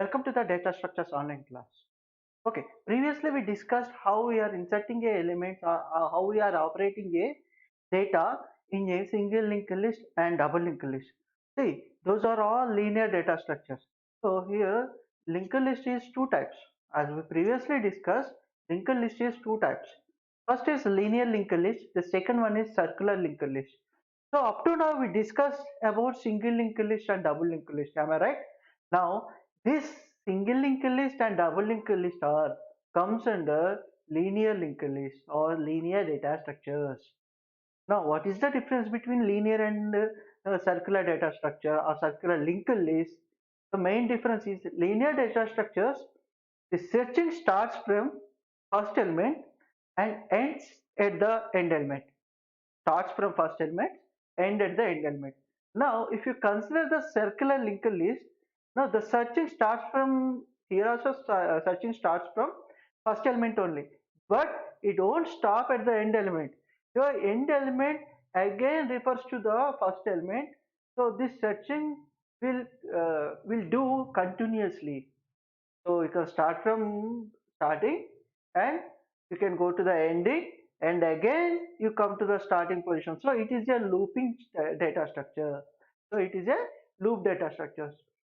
Welcome to the data structures online class. Okay, previously we discussed how we are inserting a element or how we are operating a data in a single linked list and double linked list. See, those are all linear data structures. So here linked list is two types. As we previously discussed, linked list is two types. First is linear linked list, the second one is circular linked list. So up to now we discussed about single linked list and double linked list. Am I right? Now this single linked list and double linked list are comes under linear linked list or linear data structures. Now what is the difference between linear and circular data structure or circular linked list? The main difference is linear data structures. The searching starts from first element and ends at the end element. Starts from first element, end at the end element. Now, if you consider the circular linked list, now the searching starts from here also searching starts from first element only, but it won't stop at the end element. Your end element again refers to the first element, so this searching will do continuously. So you can start from starting and you can go to the ending and again you come to the starting position. So it is a looping data structure. So it is a loop data structure.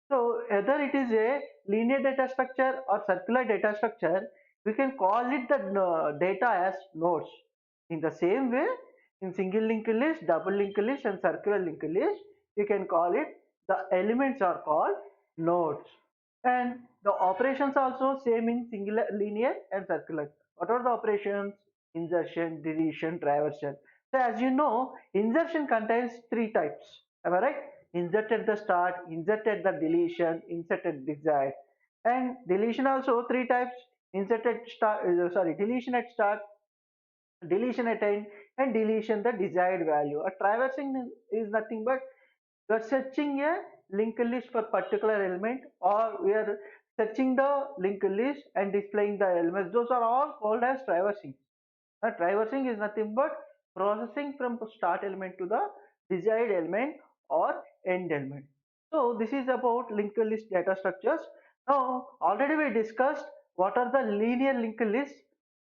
So either it is a linear data structure or circular data structure, we can call it the data as nodes. In the same way, in single linked list, double linked list and circular linked list, you can call it the elements are called nodes. And the operations also same in singular, linear and circular. What are the operations? Insertion, deletion, traversal. So as you know, insertion contains three types. Am I right? Insert at the start, insert at the deletion, insert at desired. And deletion also three types. Insert at start, deletion at start, deletion at end, and deletion the desired value. A traversing is nothing but we are searching a linked list for particular element, or we are searching the linked list and displaying the elements. Those are all called as traversing. Traversing is nothing but processing from start element to the desired element or end element. So this is about linked list data structures. Now already we discussed what are the linear linked lists.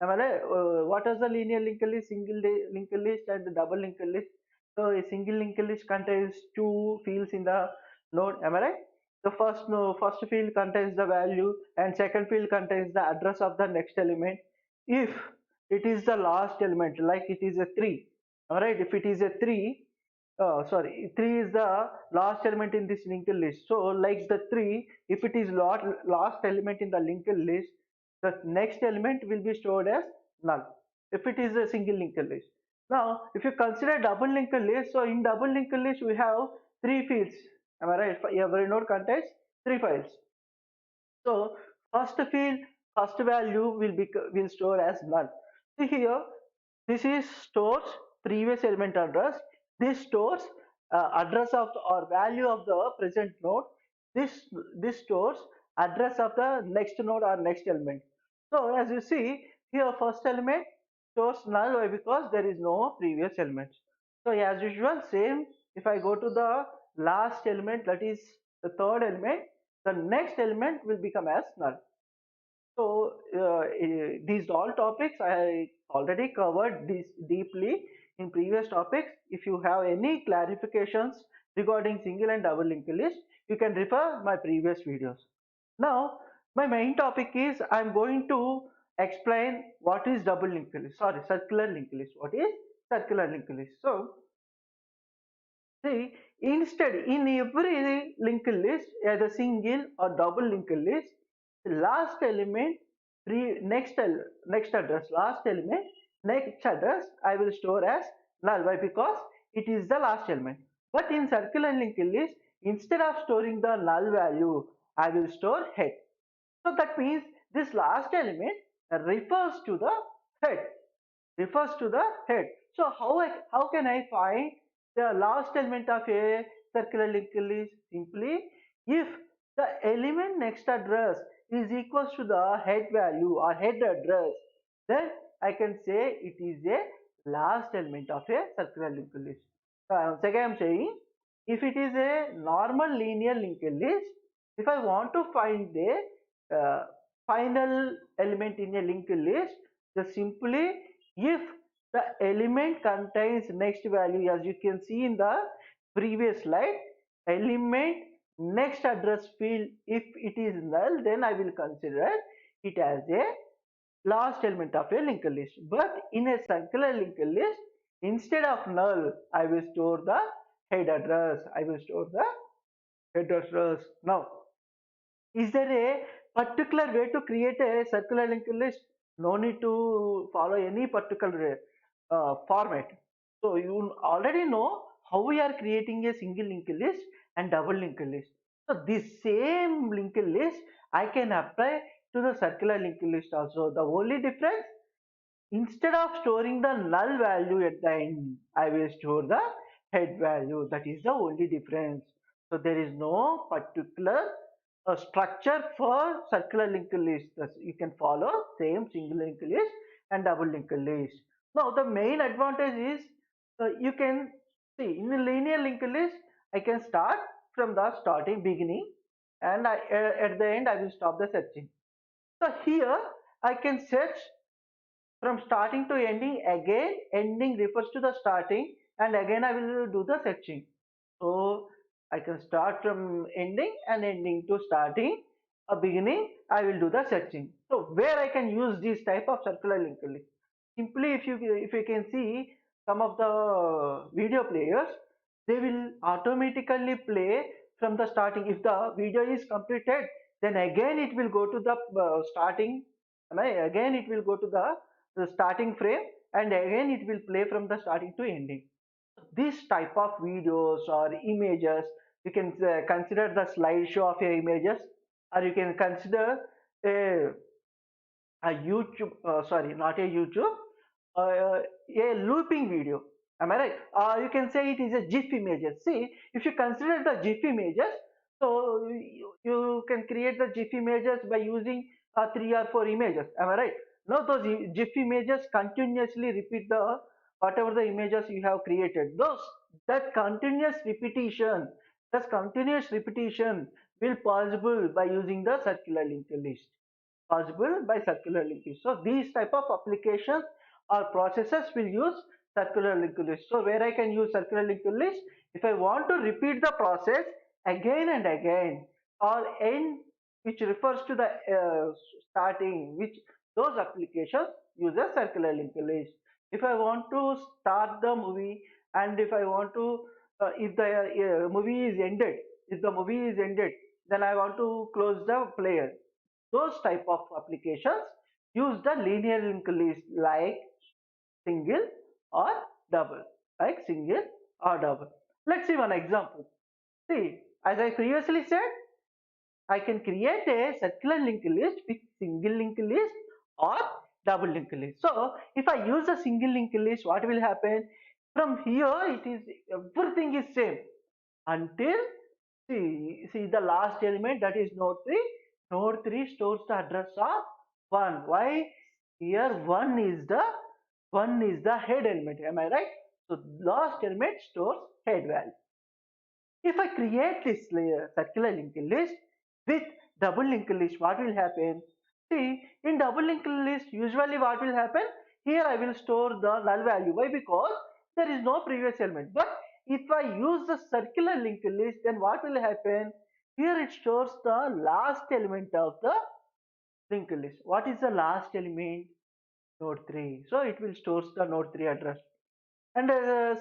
What is the linear linked list, linked list and the double linked list? So a single linked list contains two fields in the node. Am I right? The first no, first field contains the value and second field contains the address of the next element. If it is the last element, like it is a 3, all right, if it is a 3, sorry, 3 is the last element in this linked list, so like the 3, if it is last element in the linked list, the next element will be stored as null if it is a single linked list. Now if you consider double linked list, so in double linked list we have three fields. Am I right? Every node contains three files. So first field, first value will store as null. See here, this is stores previous element address. This stores address of or value of the present node. This stores address of the next node or next element. So as you see here, first element stores null. Why? Because there is no previous elements. So as usual, same. If I go to the last element, that is the third element, the next element will become as null. So these all topics I already covered this deeply in previous topics. If you have any clarifications regarding single and double linked list, you can refer my previous videos. Now my main topic is I'm going to explain what is double linked list. Sorry, circular linked list. What is circular linked list? So see, instead, in every linked list, either single or double linked list, the last element, next address, last element, next address, I will store as null. Why? Because it is the last element. But in circular linked list, instead of storing the null value, I will store head. So that means this last element refers to the head, refers to the head. So how can I find the last element of a circular linked list? Simply, if the element next address is equals to the head value or head address, then I can say it is a last element of a circular linked list. Once again I am saying, if it is a normal linear linked list, If I want to find the final element in a linked list, just simply if the element contains next value, as you can see in the previous slide, element next address field, if it is null, then I will consider it as a last element of a linked list. But in a circular linked list, instead of null, I will store the head address. I will store the head address. Now, is there a particular way to create a circular linked list? No need to follow any particular format. So you already know how we are creating a single linked list and double linked list. So this same linked list I can apply to the circular linked list also. The only difference, instead of storing the null value at the end, I will store the head value. That is the only difference. So there is no particular structure for circular linked list. You can follow same single linked list and double linked list. Now the main advantage is you can see in a linear linked list, I can start from the starting beginning, and at the end I will stop the searching. So here I can search from starting to ending. Again, ending refers to the starting, and again I will do the searching. So I can start from ending and ending to starting a beginning. I will do the searching. So where I can use this type of circular linked list, simply if you can see some of the video players, they will automatically play from the starting. If the video is completed, then again it will go to the starting, right? Again it will go to the starting frame, and again it will play from the starting to ending. This type of videos or images, you can consider the slideshow of your images, or you can consider a, a YouTube, sorry, not a YouTube, a looping video. Am I right? You can say it is a GIF images. See, if you consider the GIF images, so you can create the GIF images by using 3 or 4 images. Am I right? Now those GIF images continuously repeat the whatever the images you have created. Those that continuous repetition will possible by using the circular linked list. Possible by circular linkage. So these type of applications or processes will use circular linked list. So where I can use circular linked list, if I want to repeat the process again and again, or end, which refers to the starting, which those applications use a circular linked list. If I want to start the movie, and if I want to if the movie is ended, then I want to close the player. Those type of applications use the linear linked list, like single or double, like single or double. Let's see one example. See, as I previously said, I can create a circular linked list with single linked list or double linked list. So if I use a single linked list, what will happen? From here, it is everything is same until, see the last element, that is node 3. Node 3 stores the address of 1. Why? Here 1 is the head element. Am I right? So last element stores head value. If I create this circular linked list with double linked list, what will happen? See, in double linked list, usually what will happen? Here I will store the null value. Why? Because there is no previous element. But if I use the circular linked list, then what will happen? Here it stores the last element of the linked list. What is the last element? Node 3. So it will store the node 3 address. And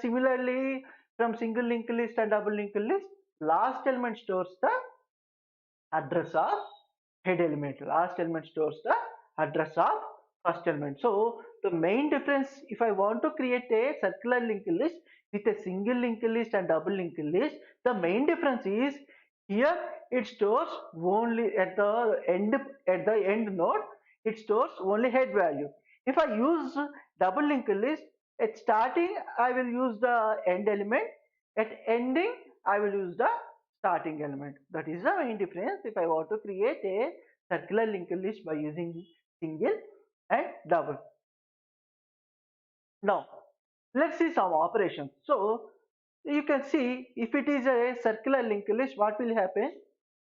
similarly, from single linked list and double linked list, last element stores the address of head element. Last element stores the address of first element. So the main difference, if I want to create a circular linked list with a single linked list and double linked list, the main difference is here it stores only at the end node, it stores only head value. If I use double linked list, at starting I will use the end element, at ending I will use the starting element. That is the main difference if I want to create a circular linked list by using single and double. Now let's see some operations. So you can see, if it is a circular linked list, what will happen?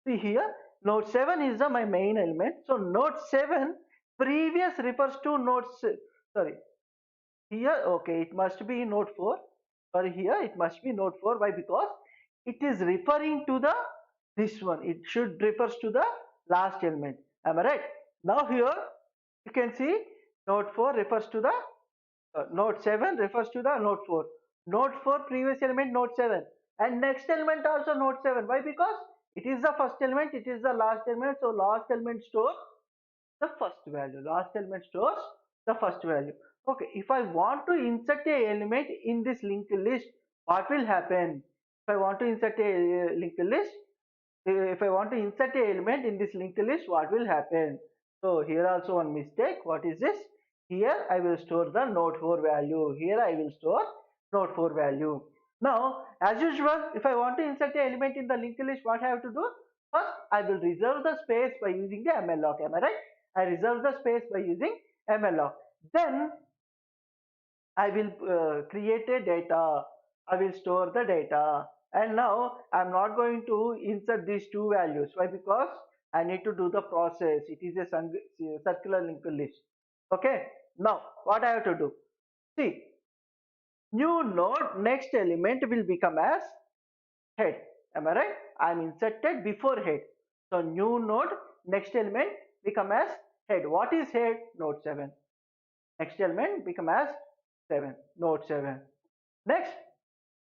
See here, Node 7 is my main element. So node 7 previous refers to sorry, here, okay, it must be node 4. Sorry, here it must be node 4. Why? Because it is referring to the this one. It should refers to the last element. Am I right? Now here you can see node 4 refers to the node 7 refers to the node 4. Node 4 previous element node 7 and next element also node 7. Why? Because it is the first element, it is the last element. So last element stores the first value. Last element stores the first value. Okay, if I want to insert a element in this linked list, what will happen? If I want to insert a linked list, if I want to insert a element in this linked list, what will happen? So here also one mistake. What is this? Here I will store the node 4 value. Here I will store node 4 value. Now, as usual, if I want to insert a element in the linked list, what I have to do? First, I will reserve the space by using the malloc. Am I right? I reserve the space by using malloc. Then I will create a data. I will store the data. And now I'm not going to insert these two values. Why? Because I need to do the process. It is a circular linked list. Okay. Now what I have to do? See, new node next element will become as head. Am I right? I'm inserted before head. So new node next element become as head. What is head? Node 7. Next element become as 7. Node 7. Next,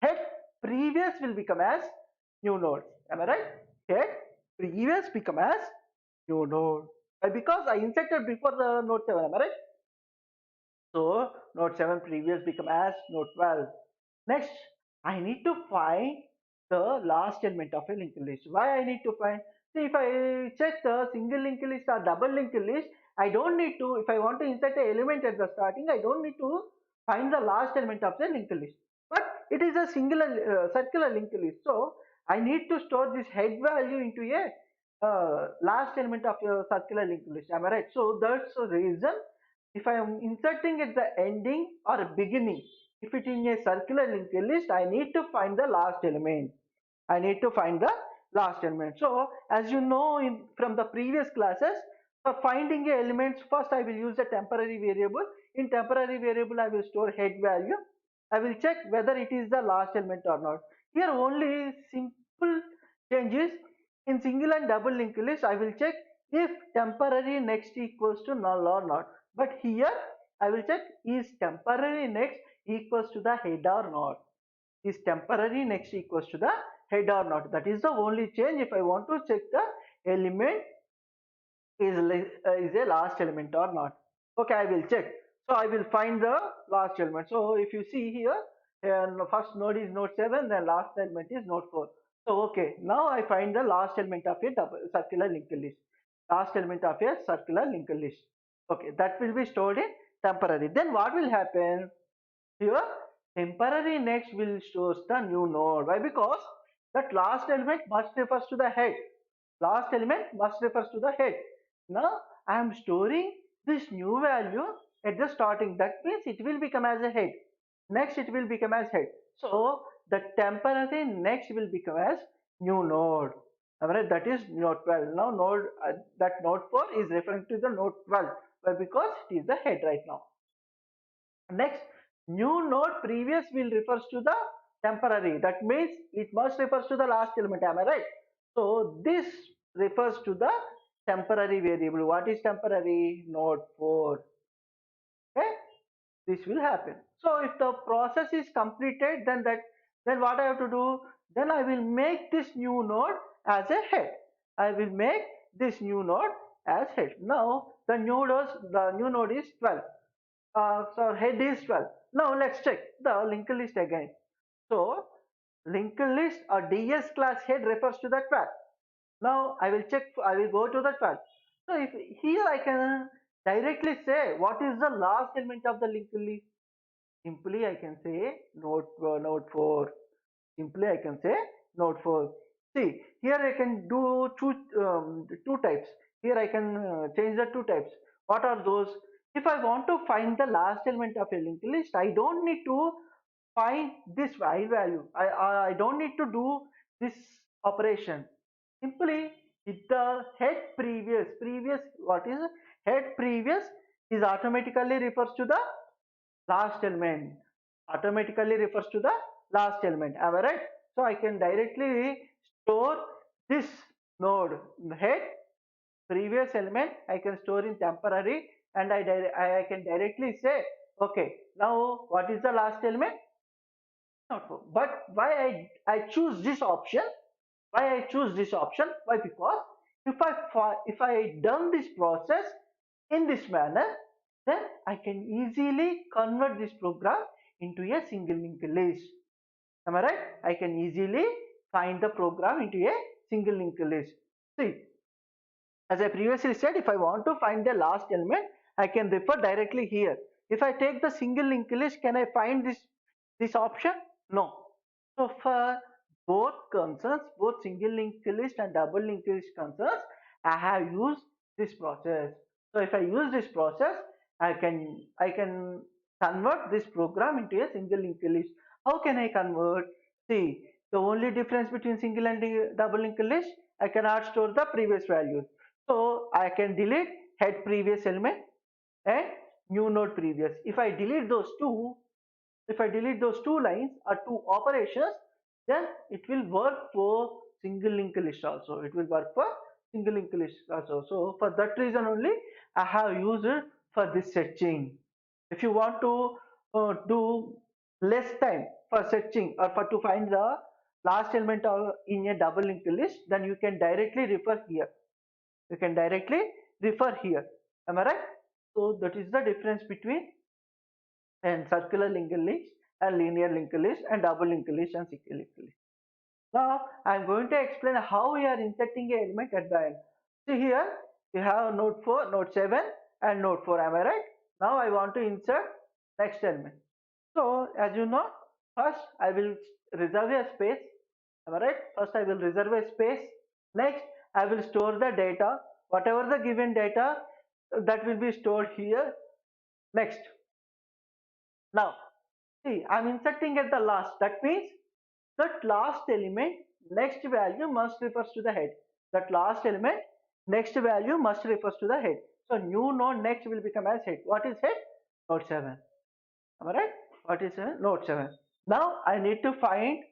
head previous will become as new node. Am I right? Head previous become as new node. Because I inserted before the node 7. Am I right? So node 7 previous become as node 12. Next, I need to find the last element of a linked list. Why I need to find? See, if I check the single linked list or double linked list, I don't need to, if I want to insert an element at the starting, I don't need to find the last element of the linked list. But it is a singular circular linked list. So I need to store this head value into a last element of your circular linked list. Am I right? So that's the reason if I am inserting at the ending or beginning, if it is in a circular linked list, I need to find the last element. I need to find the last element. So as you know from the previous classes, for finding a elements, first I will use a temporary variable. In temporary variable, I will store head value. I will check whether it is the last element or not. Here only simple changes in single and double linked list. I will check if temporary next equals to null or not. But here I will check is temporary next equals to the head or not. Is temporary next equals to the head or not. That is the only change if I want to check the element is a last element or not. Okay, I will check. So I will find the last element. So if you see here, first node is node 7, then last element is node 4. So okay, now I find the last element of a circular linked list. Last element of a circular linked list. Okay, that will be stored in temporary. Then what will happen? Here, temporary next will shows the new node. Why? Because that last element must refers to the head. Last element must refers to the head. Now I am storing this new value at the starting. That means it will become as a head. Next it will become as head. So the temporary next will become as new node. Alright, that is node 12. Now node that node 4 is referring to the node 12. Why? Because it is the head right now. Next, new node previous will refers to the temporary. That means it must refers to the last element. Am I right? So this refers to the temporary variable. What is temporary? Node 4. Okay, this will happen. So if the process is completed, then what I have to do? Then I will make this new node as a head. I will make this new node as head. Now the new node is 12. So head is 12. Now let's check the linked list again. So linked list or DS class head refers to the 12. Now I will check, I will go to the 12. So if here I can directly say what is the last element of the linked list. Simply I can say node 4. Simply I can say node 4. See, here I can do two types. Here I can change the two types. What are those? If I want to find the last element of a linked list, I don't need to find this while value. I don't need to do this operation. Simply If the head previous, what is head previous is automatically refers to the last element. Automatically refers to the last element. Am I right? So I can directly store this node head previous element. I can store in temporary, and I can directly say, okay, now what is the last element? Not 4. But why I choose this option? Why I choose this option? Why? Because if I done this process in this manner, then I can easily convert this program into a single linked list. Am I right? I can easily find the program into a single linked list. See, as I previously said, if I want to find the last element, I can refer directly here. If I take the single linked list, can I find this option? No. So for both concerns, both single linked list and double linked list concerns, I have used this process. So if I use this process, I can convert this program into a single linked list. How can I convert? See, the only difference between single and double linked list, I cannot store the previous values. So I can delete head previous element and new node previous. If I delete those two lines or two operations, then it will work for single linked list also. It will work for single linked list also. So for that reason only, I have used it for this searching. If you want to do less time for searching or for to find the last element in a double linked list, then you can directly refer here. You can directly refer here. Am I right? So that is the difference between and circular linked list and linear linked list and double linked list and single linked list. Now I am going to explain how we are inserting an element at the end. See here, you have node 4, node 7 and node 4. Am I right? Now I want to insert next element. So as you know, first I will reserve a space. Am I right? First I will reserve a space. Next I will store the data. Whatever the given data, that will be stored here. Next. Now see, I'm inserting at the last. That means that last element next value must refers to the head. That last element next value must refers to the head. So new node next will become as head. What is head? Node 7. Am I right? What is node 7? Now I need to find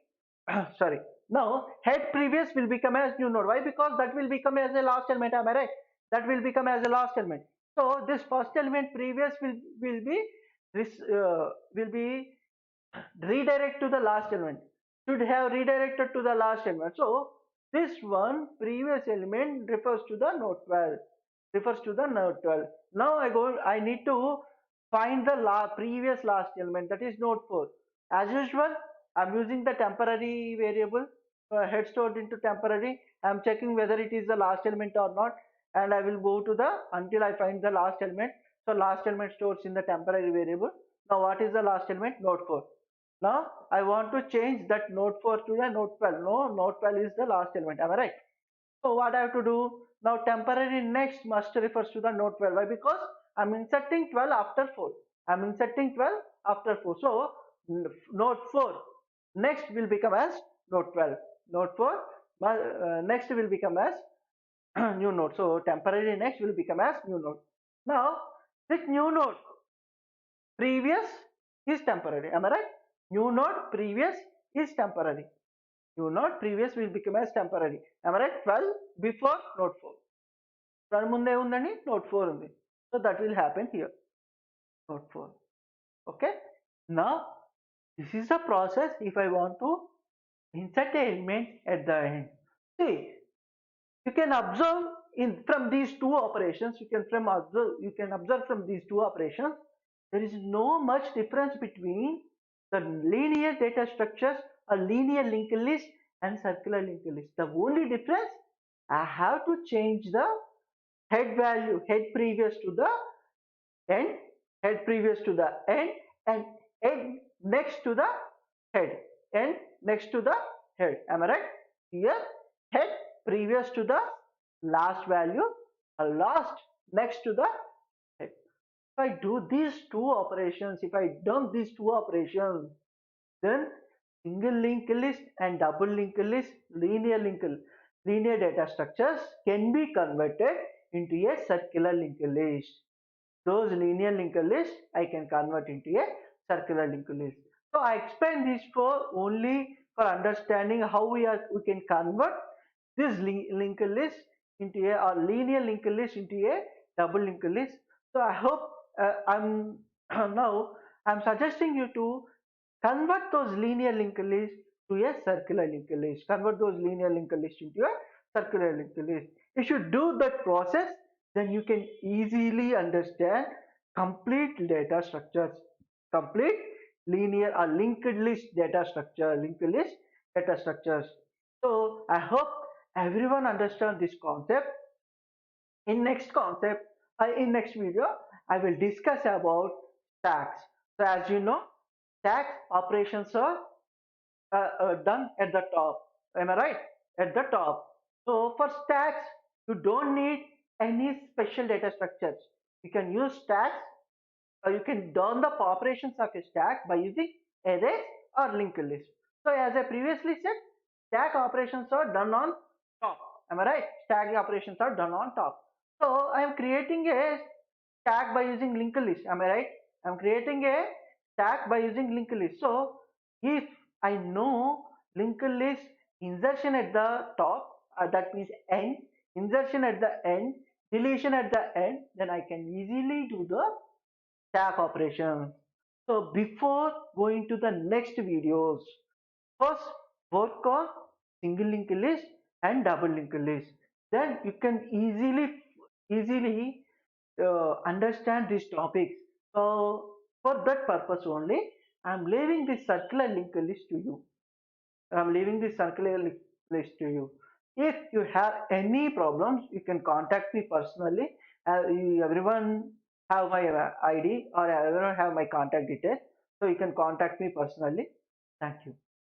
sorry. Now head previous will become as new node. Why? Because that will become as a last element. Am I right? That will become as a last element. So this first element previous will be this will be redirect to the last element, should have redirected to the last element. So this one previous element refers to the node 12, refers to the node 12. Now I need to find the previous last element, that is node 4. As usual, I'm using the temporary variable head stored into temporary. I'm checking whether it is the last element or not, and I will go to the until I find the last element. So last element stores in the temporary variable. Now what is the last element? Node 4. Now I want to change that node 4 to the node 12. No, node 12 is the last element. Am I right? So what I have to do? Now temporary next must refers to the node 12. Why? Because I'm inserting 12 after 4. I'm inserting 12 after 4. So node 4 next will become as node 12. Node 4 next will become as new node. So temporary next will become as new node. Now this new node previous is temporary. Am I right? New node previous is temporary. New node previous will become as temporary. Am I right? 12 before node 4. 12 munde undandi, node 4 undi. So that will happen here. Node 4. Okay. Now this is the process if I want to insert an element at the end. See, you can observe in from these two operations. You can observe from these two operations. There is no much difference between the linear data structures, a linear linked list, and circular linked list. The only difference, I have to change the head value, head previous to the end, head previous to the end, and end next to the head, end next to the head. Am I right? Here, head previous to the last value, a last next to the head. If I do these two operations, if I done these two operations, then single linked list and double linked list, linear linked linear data structures can be converted into a circular linked list. Those linear linked list I can convert into a circular linked list. So I explained this for only for understanding how we can convert this linked list into a or linear linked list into a double linked list. So I hope I'm now I'm suggesting you to convert those linear linked list to a circular linked list. Convert those linear linked list into a circular linked list. If you do that process, then you can easily understand complete data structures, complete linear or linked list data structure, linked list data structures. So I hope everyone understand this concept. In next concept, in next video, I will discuss about stacks. So as you know, stack operations are done at the top. Am I right? At the top. So for stacks, you don't need any special data structures. You can use stacks, or you can done the operations of a stack by using arrays or linked list. So as I previously said, stack operations are done on top. Am I right? Stack operations are done on top. So I am creating a stack by using linked list. Am I right? I am creating a stack by using linked list. So if I know linked list insertion at the top, that means end, insertion at the end, deletion at the end, then I can easily do the stack operations. So before going to the next videos, first work on single linked list and double linked list. Then you can easily understand these topics. So for that purpose only, I am leaving this circular linked list to you. I am leaving this circular list to you. If you have any problems, you can contact me personally. Everyone have my ID or everyone have my contact details, so you can contact me personally. Thank you.